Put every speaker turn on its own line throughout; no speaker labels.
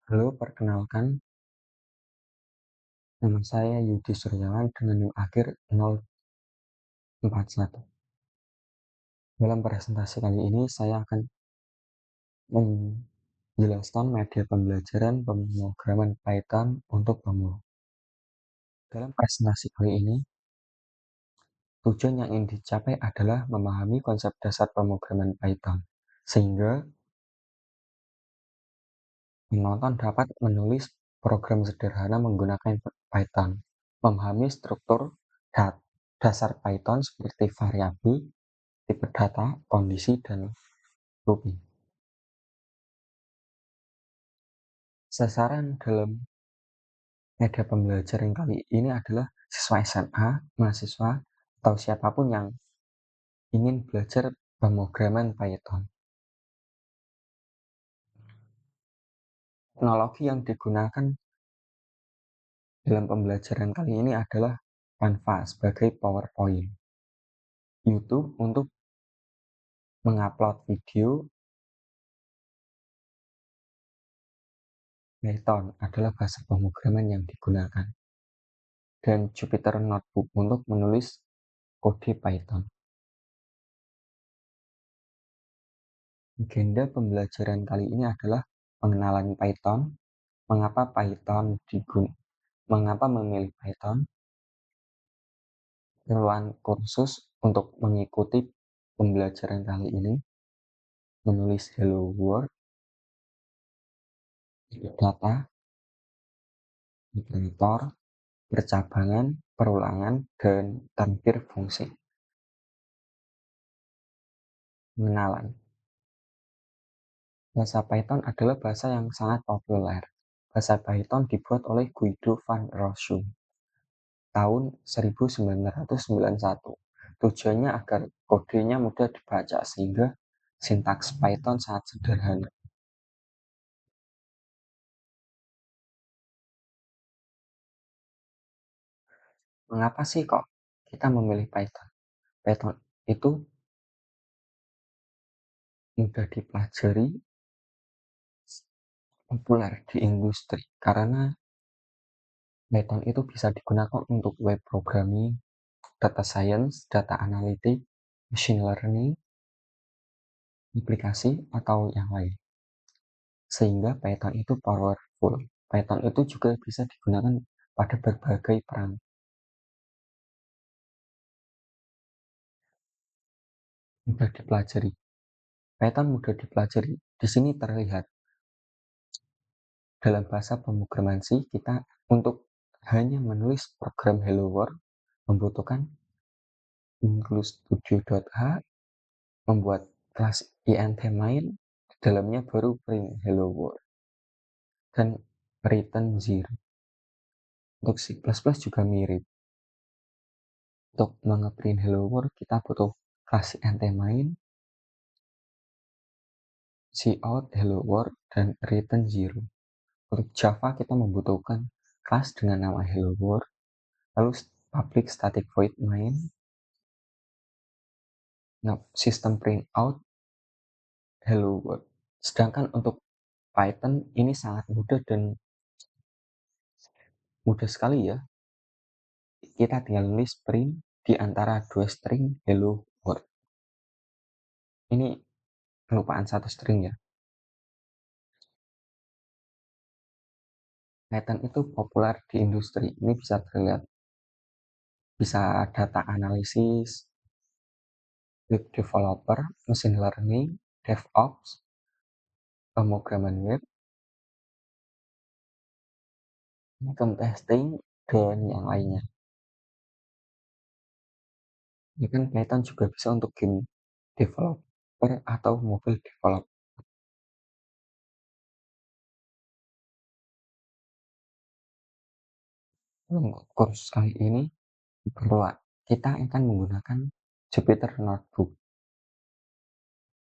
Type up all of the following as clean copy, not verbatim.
Halo, perkenalkan, nama saya Yudi Suryawan dengan NIM akhir 041. Dalam presentasi kali ini, saya akan menjelaskan media pembelajaran pemrograman Python untuk pemula. Dalam presentasi kali ini, tujuan yang ingin dicapai adalah memahami konsep dasar pemrograman Python, sehingga penonton dapat menulis program sederhana menggunakan Python, memahami struktur dasar Python seperti variabel, tipe data, kondisi, dan looping. Sasaran dalam media pembelajaran kali ini adalah siswa SMA, mahasiswa, atau siapapun yang ingin belajar pemrograman Python. Teknologi yang digunakan dalam pembelajaran kali ini adalah Canva sebagai PowerPoint, YouTube untuk mengupload video, Python adalah bahasa pemrograman yang digunakan, dan Jupyter Notebook untuk menulis kode Python. Agenda pembelajaran kali ini adalah pengenalan Python, mengapa memilih Python, keperluan kursus untuk mengikuti pembelajaran kali ini, menulis Hello World, data, operator, percabangan, perulangan, dan tampir fungsi. Pengenalan. Bahasa Python adalah bahasa yang sangat populer. Bahasa Python dibuat oleh Guido van Rossum tahun 1991. Tujuannya agar kodenya mudah dibaca sehingga sintaks Python sangat sederhana. Mengapa sih kok kita memilih Python? Python itu mudah dipelajari, populer di industri karena Python itu bisa digunakan untuk web programming, data science, data analytics, machine learning, aplikasi, atau yang lain. Sehingga Python itu powerful. Python itu juga bisa digunakan pada berbagai peran. Mudah dipelajari. Python mudah dipelajari. Di sini terlihat dalam bahasa pemrograman C, kita untuk hanya menulis program Hello World membutuhkan include studio.h, membuat kelas int main, di dalamnya baru print Hello World, dan return 0. Untuk C++ juga mirip. Untuk nge-print Hello World, kita butuh kelas int main, cout Hello World, dan return 0. Untuk Java, kita membutuhkan kelas dengan nama Hello World, lalu public static void main, sistem print out Hello World. Sedangkan untuk Python ini sangat mudah dan mudah sekali ya. Kita tinggal nulis print di antara dua string Hello World. Ini kelupaan satu string ya. Python itu populer di industri. Ini bisa terlihat. Bisa data analisis, web developer, machine learning, DevOps, pemrograman web, income testing, dan yang lainnya. Ini kan Python juga bisa untuk game developer atau mobile developer. Kursus kali ini kita akan menggunakan Jupyter Notebook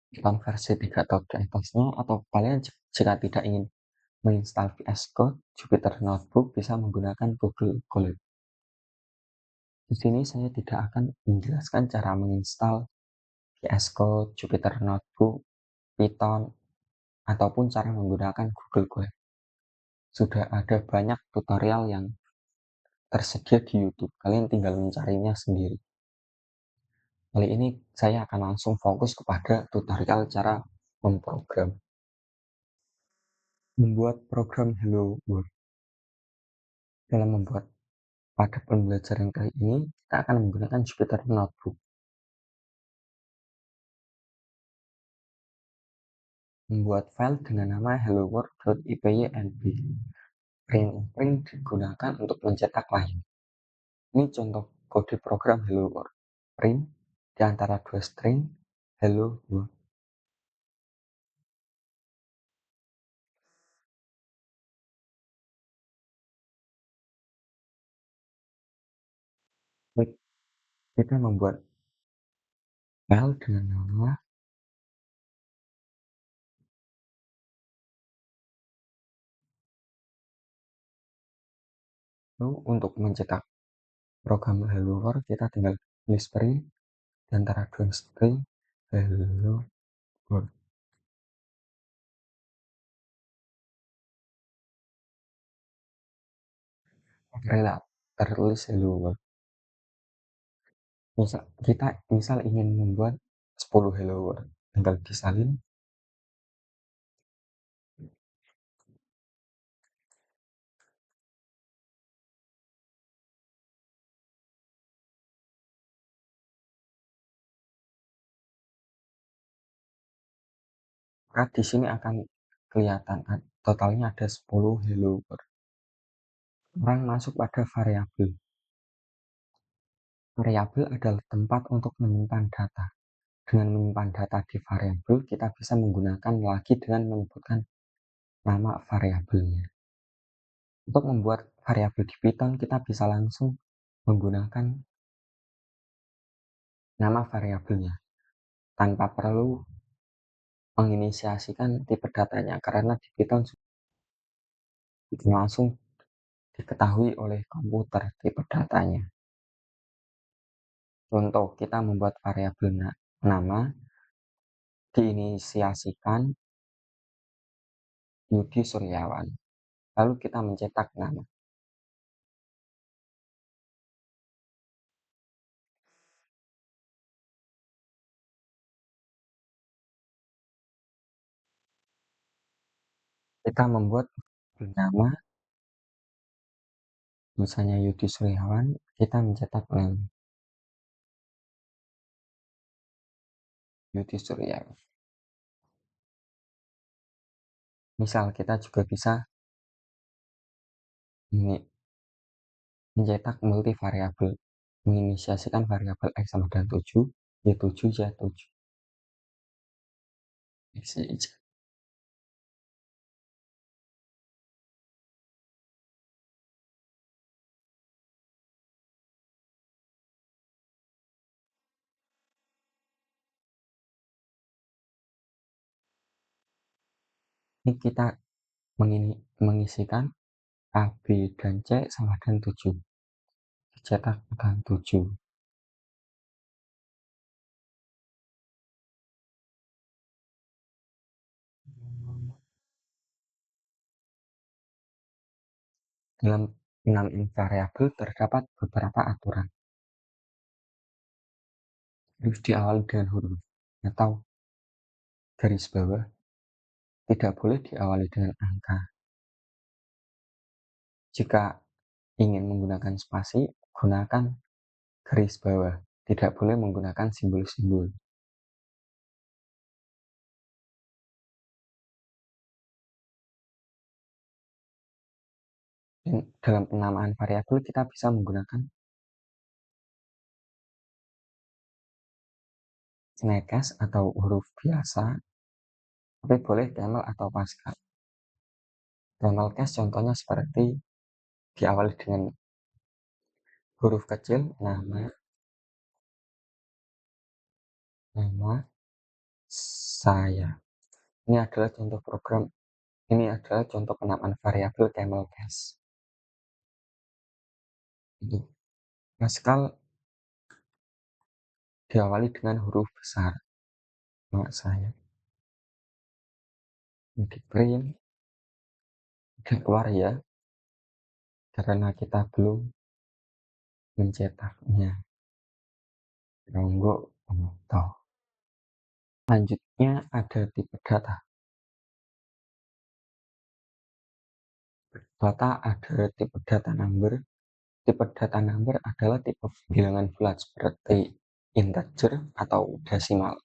Python versi 3 atau di atasnya, atau kalian jika tidak ingin menginstal VS Code, Jupyter Notebook bisa menggunakan Google Colab. Di sini saya tidak akan menjelaskan cara menginstal VS Code, Jupyter Notebook, Python, ataupun cara menggunakan Google Colab. Sudah ada banyak tutorial yang tersedia di YouTube. Kalian tinggal mencarinya sendiri. Kali ini saya akan langsung fokus kepada tutorial cara memprogram. Membuat program Hello World. Dalam membuat pada pembelajaran kali ini, kita akan menggunakan Jupyter Notebook. Membuat file dengan nama helloworld.ipynb. Print digunakan untuk mencetak layar. Ini contoh kode program Hello World. Print di antara dua string Hello World. Baik, kita membuat file dengan nama lalu untuk mencetak program Hello World kita tinggal tulis print di antara dua string Hello World. Rela tertulis Hello World. Misal ingin membuat 10 Hello World, tinggal disalin. Maka di sini akan kelihatan totalnya ada 10 Hello World. Orang masuk pada variabel. Variabel adalah tempat untuk menyimpan data. Dengan menyimpan data di variabel, kita bisa menggunakan lagi dengan menyebutkan nama variabelnya. Untuk membuat variabel di Python, kita bisa langsung menggunakan nama variabelnya tanpa perlu menginisiasikan tipe datanya karena di Python langsung diketahui oleh komputer tipe datanya. Contoh, kita membuat variabel nama diinisiasikan Yudi Suryawan. Lalu kita mencetak nama. Kita membuat nama, misalnya Yudi Suryawan, kita mencetak nama Yudi Suryawan. Misal kita juga bisa mencetak multivariabel, menginisiasikan variabel X sama dengan 7, Y7, Y7. Ini kita mengisikan A, B, dan C sama dengan 7. Dicetak dengan 7. Dalam 6 variabel terdapat beberapa aturan. Harus diawali dengan huruf atau garis bawah. Tidak boleh diawali dengan angka. Jika ingin menggunakan spasi, gunakan garis bawah. Tidak boleh menggunakan simbol-simbol. Dan dalam penamaan variabel kita bisa menggunakan snackcase atau huruf biasa, tapi boleh camel atau pascal. Camel case contohnya seperti diawali dengan huruf kecil, nama saya. Ini adalah contoh program. Ini adalah contoh penamaan variabel camel case. Pascal diawali dengan huruf besar. Nama saya. Di print Nggak keluar ya, karena kita belum mencetaknya. Ronggo Pemoto. Selanjutnya ada tipe data. Data ada tipe data number. Tipe data number adalah tipe bilangan bulat seperti integer atau desimal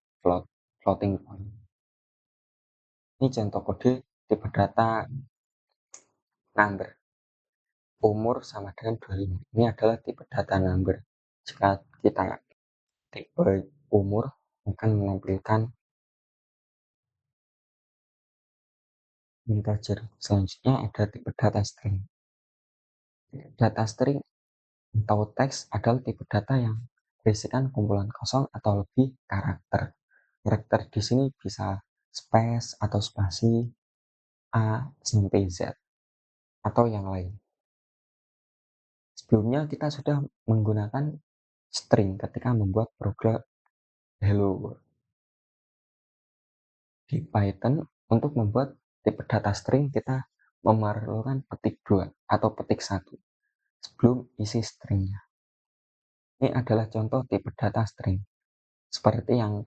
floating point. Ini contoh kode tipe data number. Umur sama dengan 25. Ini adalah tipe data number. Jika kita tipe umur akan menampilkan integer. Selanjutnya ada tipe data string. Data string atau teks adalah tipe data yang berisikan kumpulan kosong atau lebih karakter. Karakter di sini bisa space atau spasi, A sampai Z, atau yang lain. Sebelumnya kita sudah menggunakan string ketika membuat program Hello World. Di Python, untuk membuat tipe data string kita memerlukan petik 2 atau petik 1 sebelum isi stringnya. Ini adalah contoh tipe data string. Seperti yang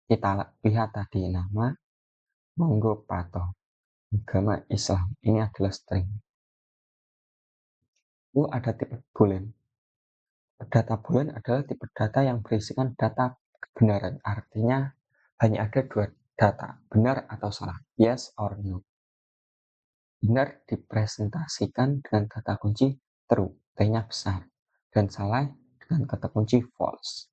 kita lihat tadi, nama, monggo pato, agama Islam. Ini adalah string. Lalu ada tipe boolean. Data boolean adalah tipe data yang berisikan data kebenaran. Artinya hanya ada dua data, benar atau salah, yes or no. Benar dipresentasikan dengan kata kunci true, T-nya besar, dan salah dengan kata kunci false.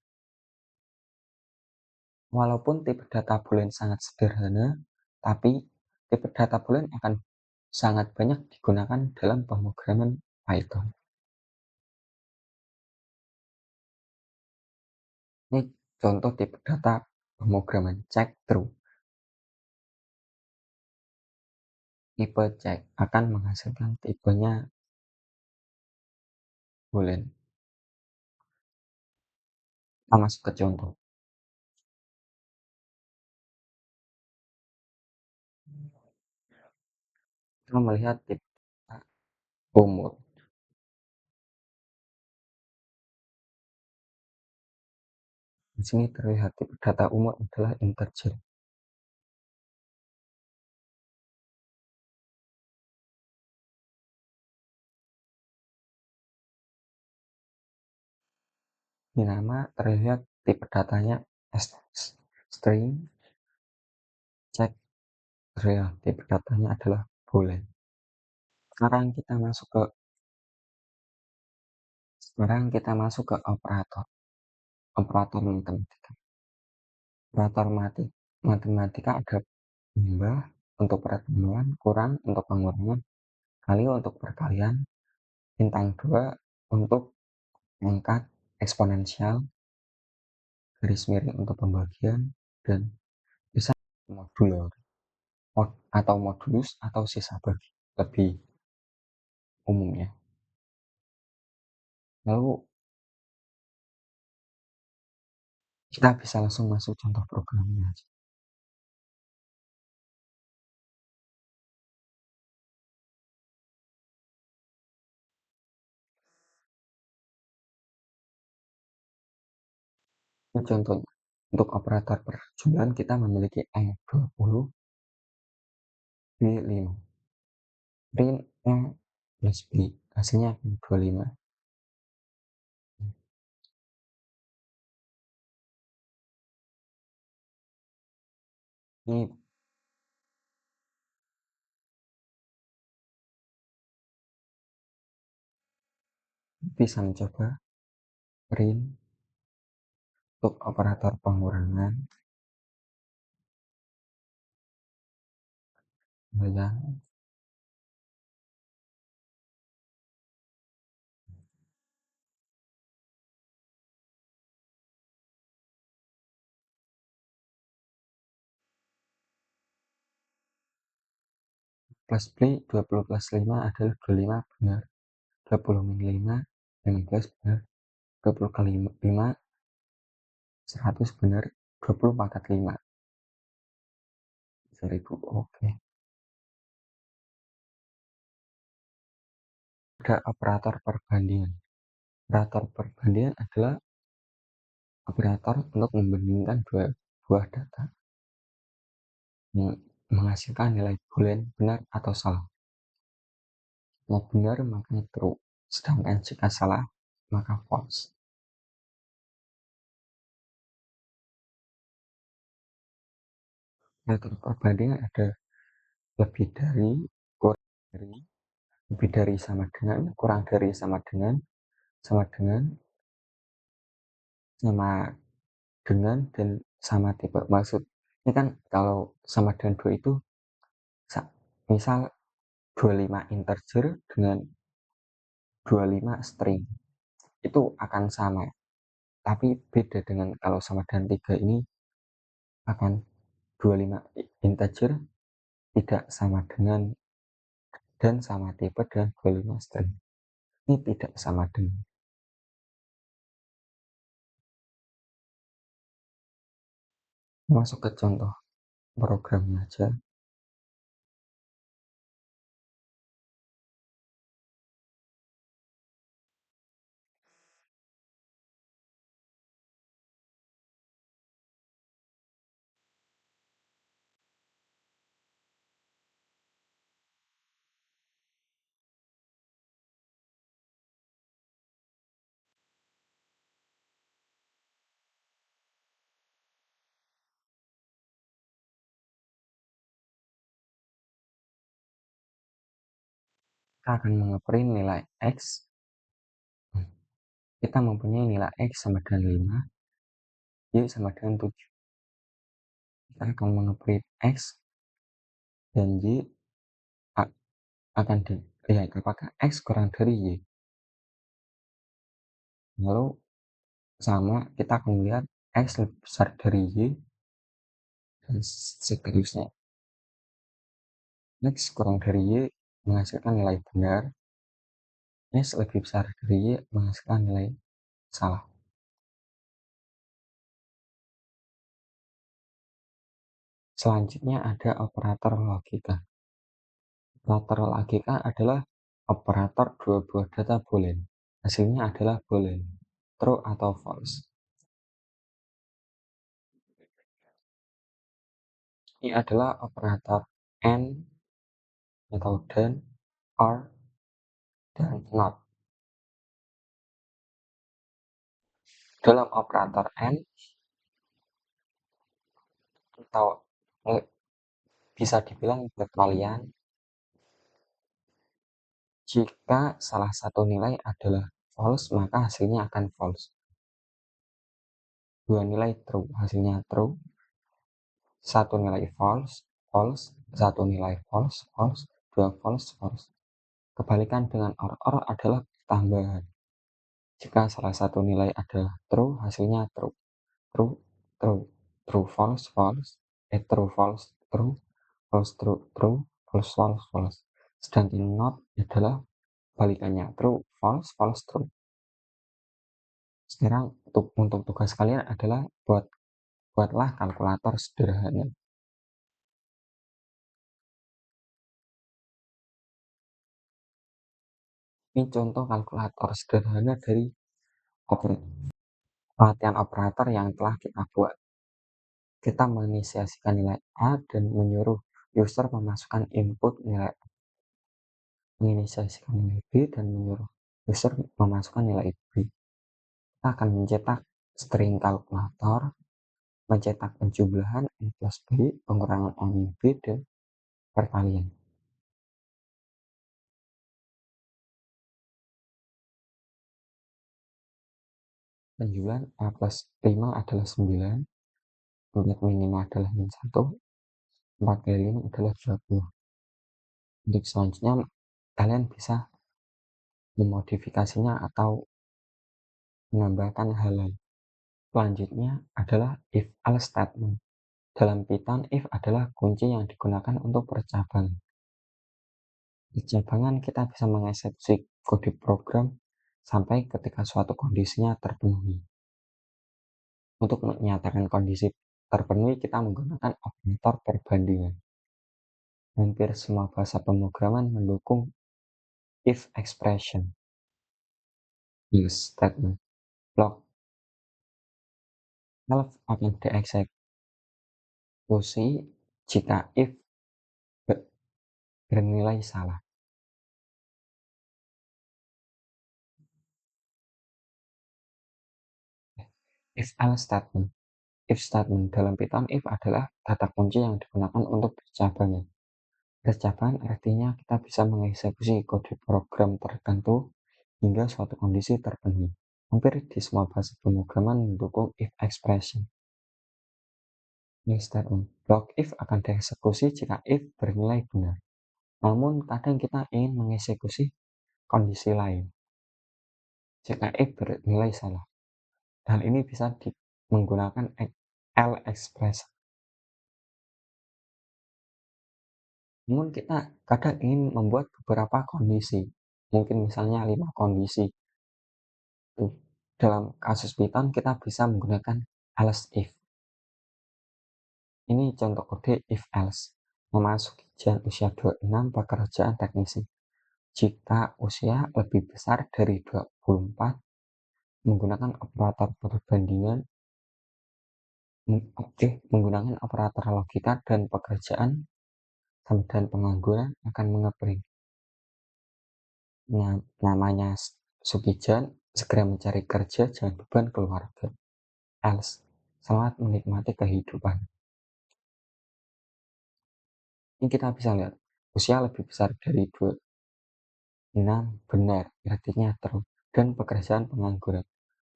Walaupun tipe data boolean sangat sederhana, tapi tipe data boolean akan sangat banyak digunakan dalam pemrograman Python. Ini contoh tipe data pemrograman check true. Tipe check akan menghasilkan tipenya boolean. Kita masuk ke contoh. Kita melihat tipe umur. Di sini terlihat tipe data umur adalah integer. Di nama terlihat tipe datanya string, check terlihat tipe datanya adalah boolean. Sekarang kita masuk ke operator matematika. Operator matematika ada tambah untuk pertemuan, kurang untuk pengurangan, kali untuk perkalian, bintang 2 untuk angkat eksponensial, garis miring untuk pembagian, dan bisa modular atau modulus atau sisa bagi lebih umumnya. Lalu kita bisa langsung masuk contoh programnya aja. Ini contohnya, untuk operator perjumlahan kita memiliki E20, B5. Print E plus B, hasilnya 25. Ini bisa mencoba print untuk operator pengurangan, yang plus B 20 plus 5 adalah 25 benar, 20 min 5, 15 benar, 20 kali 5, 100 benar, 20 pangkat 5, 1000, oke. Ada operator perbandingan. Operator perbandingan adalah operator untuk membandingkan dua buah data yang menghasilkan nilai boolean benar atau salah. Jika benar maka true, sedangkan jika salah maka false. Operator perbandingan ada lebih dari, kurang dari, lebih dari sama dengan, kurang dari sama dengan, sama dengan, sama dengan, dan sama tipe. Maksudnya kan kalau sama dengan 2 itu misal 25 integer dengan 25 string itu akan sama, tapi beda dengan kalau sama dengan 3 ini akan 25 integer tidak sama dengan dan sama tipe dengan 25 string. Ini tidak sama dengan. Masuk ke contoh programnya aja. Kita akan mengeprint nilai X. Kita mempunyai nilai X sama dengan 5, Y sama dengan 7. Kita akan mengeprint X dan Y akan dilihat apakah X kurang dari Y. Lalu sama, kita akan melihat X lebih besar dari Y dan seterusnya. X kurang dari Y menghasilkan nilai benar, X lebih besar dari Y menghasilkan nilai salah. Selanjutnya ada operator logika. Operator logika adalah operator dua buah data boolean. Hasilnya adalah boolean, true atau false. Ini adalah operator AND atau dan, OR, dan NOT. Dalam operator AND atau bisa dibilang perkalian, jika salah satu nilai adalah false maka hasilnya akan false. Dua nilai true, hasilnya true. Satu nilai false, false. Satu nilai false, false. Dua false, false. Kebalikan dengan OR adalah tambahan. Jika salah satu nilai adalah true, hasilnya true. True, true. True, false, false. True, false, true. False, true, true. False, false, false. Sedangkan not adalah balikannya, true, false, false, true. Sekarang untuk tugas kalian adalah buatlah kalkulator sederhana. Ini contoh kalkulator sederhana dari latihan operator yang telah kita buat. Kita menginisiasikan nilai A dan menyuruh user memasukkan input nilai A. Menginisiasikan nilai B dan menyuruh user memasukkan nilai B. Kita akan mencetak string kalkulator, mencetak penjumlahan A plus B, pengurangan A min B, dan perkalian. Penjumlahan A plus 5 adalah 9, 4 min 5 adalah min 1, 4 kali 5 adalah 20. Untuk selanjutnya, kalian bisa memodifikasinya atau menambahkan hal lain. Selanjutnya adalah if-else statement. Dalam Python, if adalah kunci yang digunakan untuk percabangan. Percabangan kita bisa mengeksekusi kode program sampai ketika suatu kondisinya terpenuhi. Untuk menyatakan kondisi terpenuhi, kita menggunakan operator perbandingan. Hampir semua bahasa pemrograman mendukung if expression, use statement, block, elf akan dieksekusi jika if bernilai salah. If else statement. If statement dalam Python, if adalah kata kunci yang digunakan untuk percabangan. Percobaan artinya kita bisa mengeksekusi kode program tertentu hingga suatu kondisi terpenuhi. Hampir di semua bahasa pemrograman mendukung if expression. If statement. Block if akan dieksekusi jika if bernilai benar. Namun kadang kita ingin mengeksekusi kondisi lain jika if bernilai salah. Hal ini bisa menggunakan L expression. Namun kita kadang ingin membuat beberapa kondisi, mungkin misalnya 5 kondisi. Dalam kasus Python kita bisa menggunakan else if. Ini contoh kode if else. Memasuki usia 26 pekerjaan teknisi. Jika usia lebih besar dari 24, menggunakan operator perbandingan, menggunakan operator logika dan pekerjaan dan pengangguran akan mengepring. Namanya Sukijan, segera mencari kerja, jangan beban keluarga. Else, selamat menikmati kehidupan. Ini kita bisa lihat, usia lebih besar dari 26, benar, artinya true, dan pekerjaan pengangguran.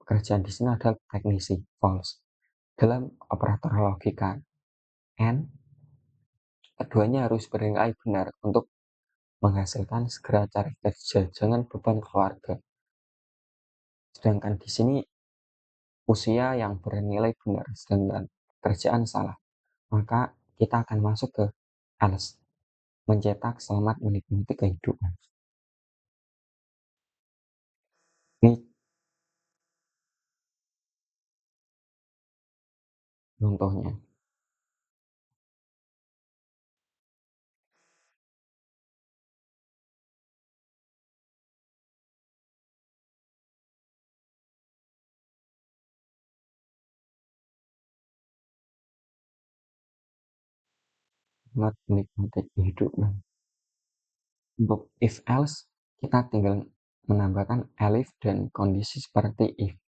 Pekerjaan di sini adalah teknisi, false. Dalam operator logika and, keduanya harus bernilai benar untuk menghasilkan segera cari kerja, jangan beban keluarga. Sedangkan di sini usia yang bernilai benar, sedangkan kerjaan salah, maka kita akan masuk ke else, mencetak selamat menikmati kehidupan. Ini contohnya. Selamat menikmati kehidupan. Untuk if else, kita tinggal menambahkan elif dan kondisi seperti if.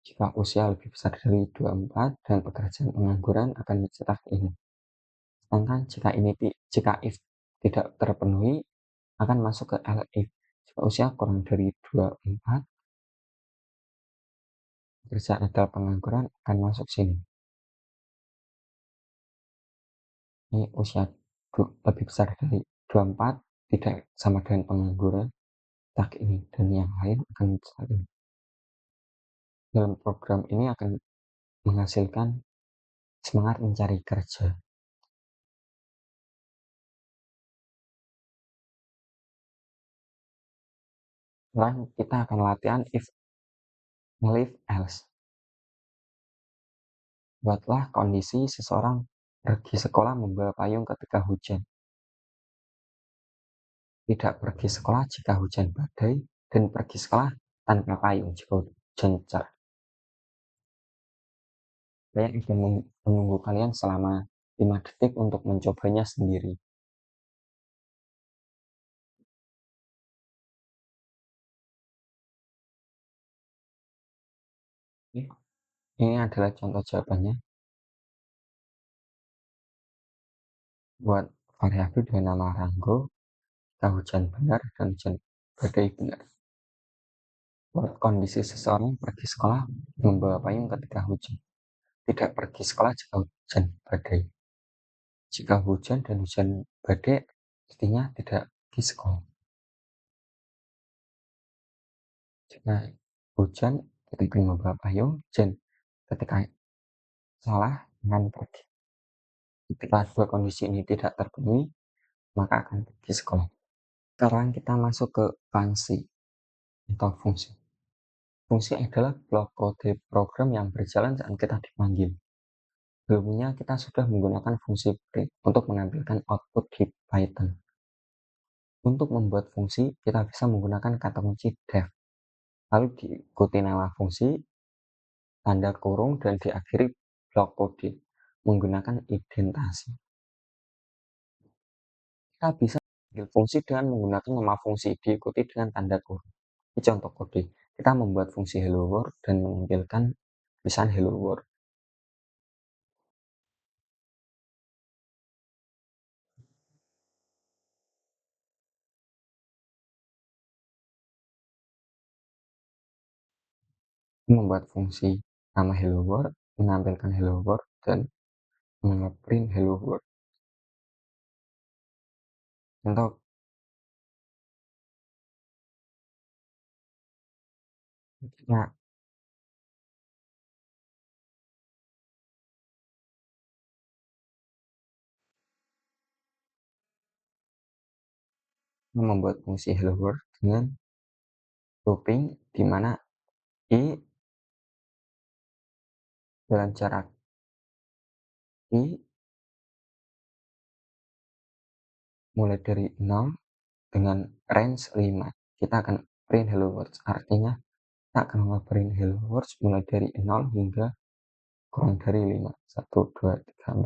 Jika usia lebih besar dari 24 dan pekerjaan pengangguran akan mencetak ini. Sedangkan jika if tidak terpenuhi, akan masuk ke elif. Jika usia kurang dari 24, pekerjaan adalah pengangguran akan masuk sini. Ini usia lebih besar dari 24 tidak sama dengan pengangguran, tak ini dan yang lain akan mencetak ini. Dalam program ini akan menghasilkan semangat mencari kerja. Sekarang kita akan latihan if, elif, else. Buatlah kondisi seseorang pergi sekolah membawa payung ketika hujan. Tidak pergi sekolah jika hujan badai, dan pergi sekolah tanpa payung jika hujan cerah. Saya akan menunggu kalian selama 5 detik untuk mencobanya sendiri. Ini adalah contoh jawabannya. Buat variabel dengan nama Ranggo, jika hujan benar dan hujan badai benar. Buat kondisi seseorang pergi sekolah membawa payung ketika hujan. Tidak pergi sekolah jika hujan badai. Jika hujan dan hujan badai, artinya tidak pergi sekolah. Jika hujan ketika membawa payung, hujan ketika salah akan pergi. Ketika dua kondisi ini tidak terpenuhi, maka akan pergi sekolah. Sekarang kita masuk ke fungsi atau fungsi. Fungsi adalah blok kode program yang berjalan saat kita dipanggil. Sebelumnya kita sudah menggunakan fungsi print untuk menampilkan output di Python. Untuk membuat fungsi, kita bisa menggunakan kata kunci def, lalu diikuti nama fungsi, tanda kurung, dan diakhiri blok kode menggunakan indentasi. Kita bisa memanggil fungsi dengan menggunakan nama fungsi diikuti dengan tanda kurung. Ini contoh kode. Kita membuat fungsi hello world dan menampilkan tulisan hello world. Membuat fungsi nama hello world, menampilkan hello world, dan nge-print hello world. Contoh, kita membuat fungsi hello world dengan looping di mana i dalam jarak i mulai dari 0 dengan range 5. Kita akan print hello world. Artinya kita akan nge-print hello world mulai dari 0 hingga kurang dari 5. 1, 2, 3, 4.